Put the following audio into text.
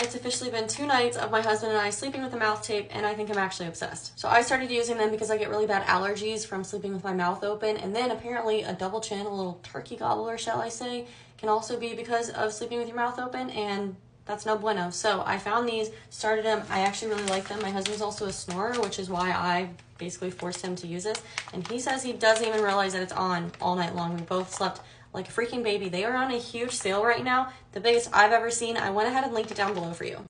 it's officially been 2 nights of my husband and I sleeping with the mouth tape, and I think I'm actually obsessed. So I started using them because I get really bad allergies from sleeping with my mouth open, and then apparently a double chin, a little turkey gobbler, shall I say, can also be because of sleeping with your mouth open, and that's no bueno. So I found these, started them. I actually really like them. My husband's also a snorer, which is why I basically forced him to use this. And he says he doesn't even realize that it's on all night long. We both slept like a freaking baby. They are on a huge sale right now, the biggest I've ever seen. I went ahead and linked it down below for you.